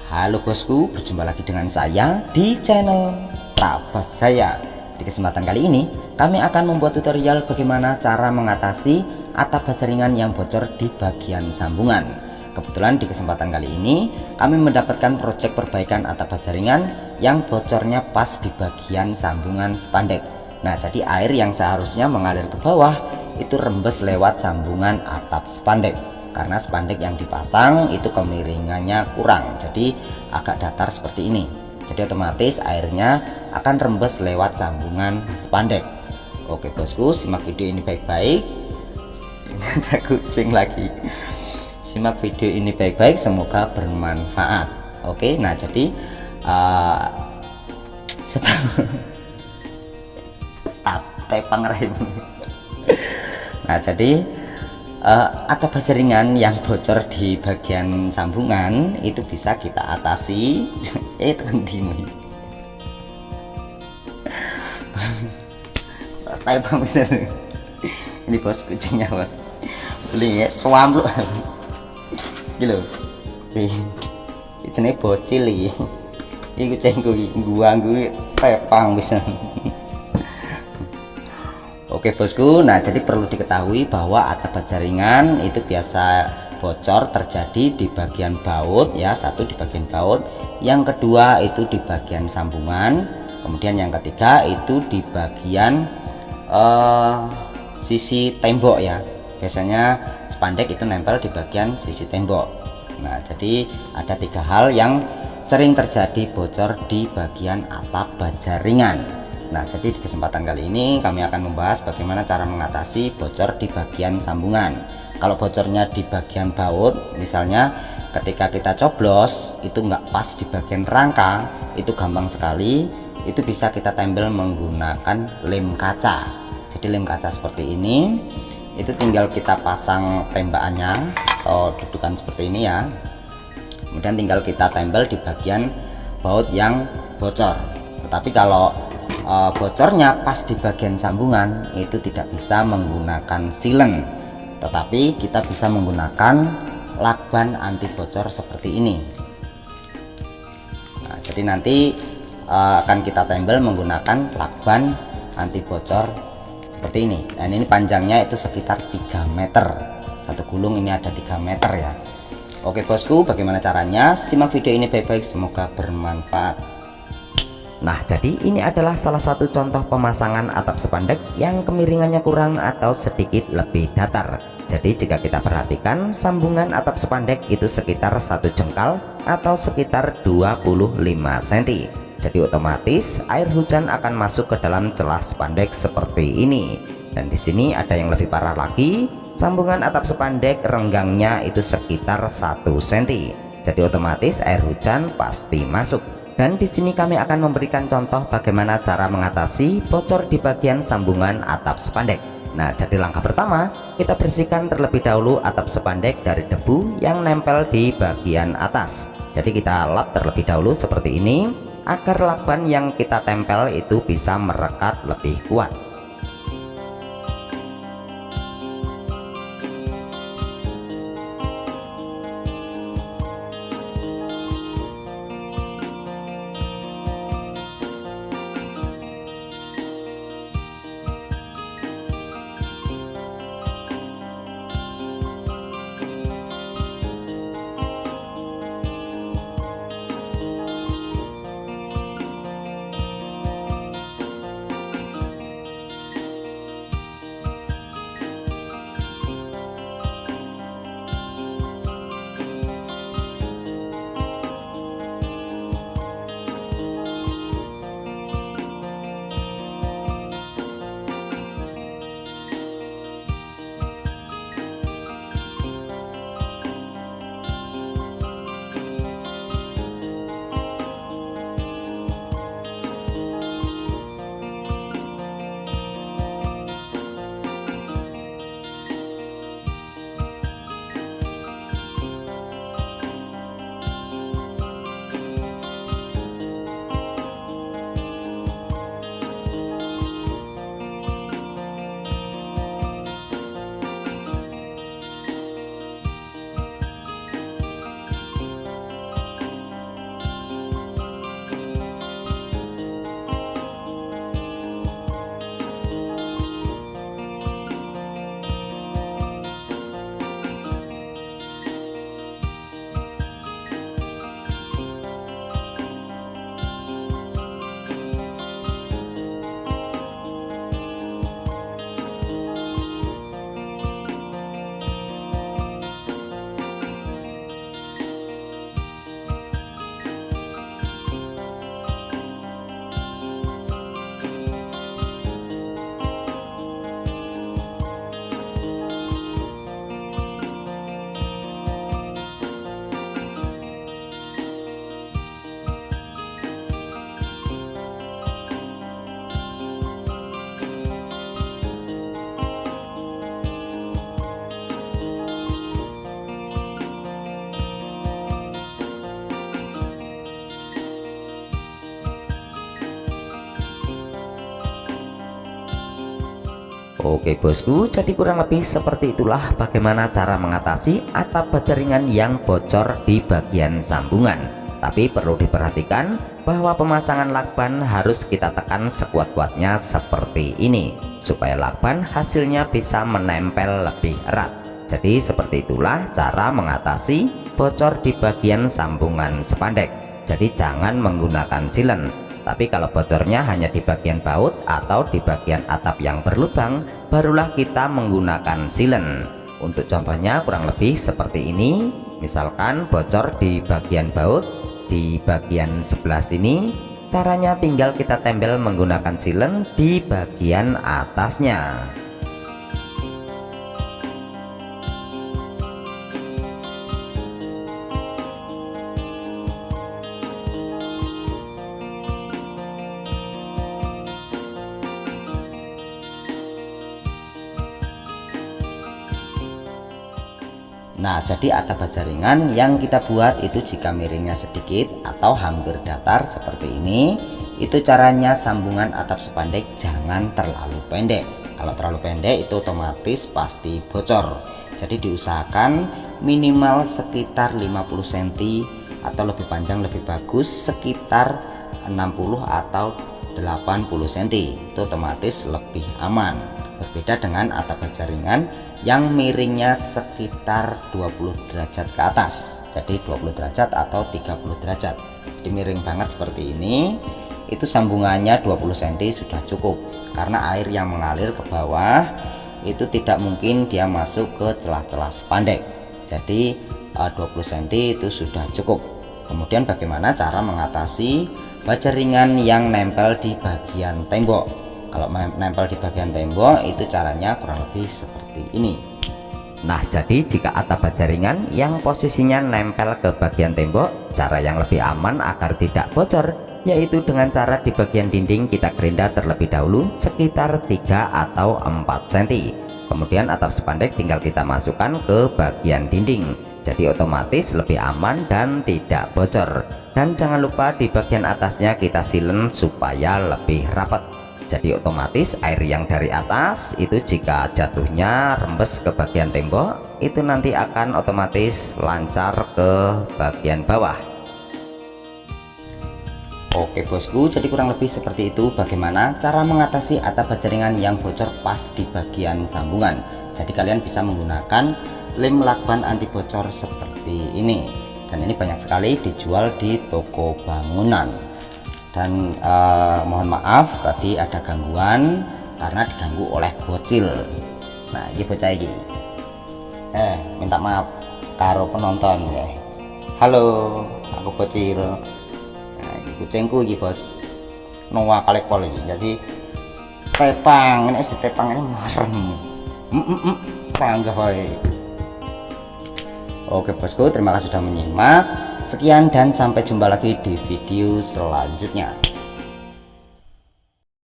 Halo bosku, berjumpa lagi dengan saya di channel Trabas Jaya. Di kesempatan kali ini, kami akan membuat tutorial bagaimana cara mengatasi atap baja ringan yang bocor di bagian sambungan. Kebetulan di kesempatan kali ini, kami mendapatkan proyek perbaikan atap baja ringan yang bocornya pas di bagian sambungan spandek. Nah, jadi air yang seharusnya mengalir ke bawah itu rembes lewat sambungan atap spandek. Karena spandek yang dipasang itu kemiringannya kurang, jadi agak datar seperti ini. Jadi otomatis airnya akan rembes lewat sambungan spandek. Oke bosku, simak video ini baik-baik. Ada kucing lagi. Simak video ini baik-baik, semoga bermanfaat. Oke, nah jadi tepang rem. Nah jadi atap baja ringan yang bocor di bagian sambungan itu bisa kita atasi. Tepang bisa. Ini bos, kucingnya bos. Lihat suam lu. Gitu. Ini bocil iki. Iki kucingku iki gua tepang bisa. Oke bosku, nah jadi perlu diketahui bahwa atap baja ringan itu biasa bocor terjadi di bagian baut ya, satu di bagian baut, yang kedua itu di bagian sambungan, kemudian yang ketiga itu di bagian sisi tembok ya. Biasanya spandek itu nempel di bagian sisi tembok. Nah jadi ada tiga hal yang sering terjadi bocor di bagian atap baja ringan. Nah jadi di kesempatan kali ini kami akan membahas bagaimana cara mengatasi bocor di bagian sambungan. Kalau bocornya di bagian baut, misalnya ketika kita coblos itu nggak pas di bagian rangka, itu gampang sekali, itu bisa kita tempel menggunakan lem kaca. Jadi lem kaca seperti ini, itu tinggal kita pasang tembakannya atau dudukan seperti ini ya, kemudian tinggal kita tempel di bagian baut yang bocor. Tetapi kalau bocornya pas di bagian sambungan itu tidak bisa menggunakan silen, tetapi kita bisa menggunakan lakban anti bocor seperti ini. Nah, jadi nanti akan kita tempel menggunakan lakban anti bocor seperti ini. Dan ini panjangnya itu sekitar 3 meter, satu gulung ini ada 3 meter ya. Oke bosku, bagaimana caranya? Simak video ini baik-baik, semoga bermanfaat. Nah jadi ini adalah salah satu contoh pemasangan atap spandek yang kemiringannya kurang atau sedikit lebih datar. Jadi jika kita perhatikan, sambungan atap spandek itu sekitar 1 jengkal atau sekitar 25 cm. Jadi otomatis air hujan akan masuk ke dalam celah spandek seperti ini. Dan di sini ada yang lebih parah lagi, sambungan atap spandek renggangnya itu sekitar 1 cm. Jadi otomatis air hujan pasti masuk. Dan di sini kami akan memberikan contoh bagaimana cara mengatasi bocor di bagian sambungan atap spandek. Nah, jadi langkah pertama, kita bersihkan terlebih dahulu atap spandek dari debu yang nempel di bagian atas. Jadi kita lap terlebih dahulu seperti ini, agar lakban yang kita tempel itu bisa merekat lebih kuat. Oke bosku, jadi kurang lebih seperti itulah bagaimana cara mengatasi atap baja ringan yang bocor di bagian sambungan. Tapi perlu diperhatikan bahwa pemasangan lakban harus kita tekan sekuat-kuatnya seperti ini, supaya lakban hasilnya bisa menempel lebih erat. Jadi seperti itulah cara mengatasi bocor di bagian sambungan spandek. Jadi jangan menggunakan silen. Tapi kalau bocornya hanya di bagian baut atau di bagian atap yang berlubang, barulah kita menggunakan silen. Untuk contohnya kurang lebih seperti ini. Misalkan bocor di bagian baut, di bagian sebelah sini, caranya tinggal kita tempel menggunakan silen di bagian atasnya. Nah, jadi atap baja ringan yang kita buat itu jika miringnya sedikit atau hampir datar seperti ini, itu caranya sambungan atap spandek jangan terlalu pendek. Kalau terlalu pendek itu otomatis pasti bocor. Jadi diusahakan minimal sekitar 50 cm atau lebih panjang lebih bagus sekitar 60 atau 80 cm. Itu otomatis lebih aman. Berbeda dengan atap baja ringan yang miringnya sekitar 20 derajat ke atas, jadi 20 derajat atau 30 derajat. Jadi miring banget seperti ini, itu sambungannya 20 cm sudah cukup, karena air yang mengalir ke bawah itu tidak mungkin dia masuk ke celah-celah spandek. Jadi 20 cm itu sudah cukup. Kemudian bagaimana cara mengatasi baja ringan yang nempel di bagian tembok? Kalau nempel di bagian tembok itu caranya kurang lebih seperti ini. Nah, jadi jika atap baja ringan yang posisinya nempel ke bagian tembok, cara yang lebih aman agar tidak bocor yaitu dengan cara di bagian dinding kita gerinda terlebih dahulu sekitar 3 atau 4 cm. Kemudian atap spandek tinggal kita masukkan ke bagian dinding. Jadi otomatis lebih aman dan tidak bocor. Dan jangan lupa di bagian atasnya kita silen supaya lebih rapat. Jadi otomatis air yang dari atas itu jika jatuhnya rembes ke bagian tembok, itu nanti akan otomatis lancar ke bagian bawah. Oke bosku, jadi kurang lebih seperti itu bagaimana cara mengatasi atap baja ringan yang bocor pas di bagian sambungan. Jadi kalian bisa menggunakan lem lakban anti bocor seperti ini. Dan ini banyak sekali dijual di toko bangunan. Dan mohon maaf tadi ada gangguan karena diganggu oleh bocil. Nah ini bocah ini minta maaf karo penonton ya. Halo, aku bocil. Nah ini kucingku ini bos, Noah kalekol ini. Jadi tepang ini tepang ini marem panggah baik. Oke bosku, terima kasih sudah menyimak. Sekian dan sampai jumpa lagi di video selanjutnya.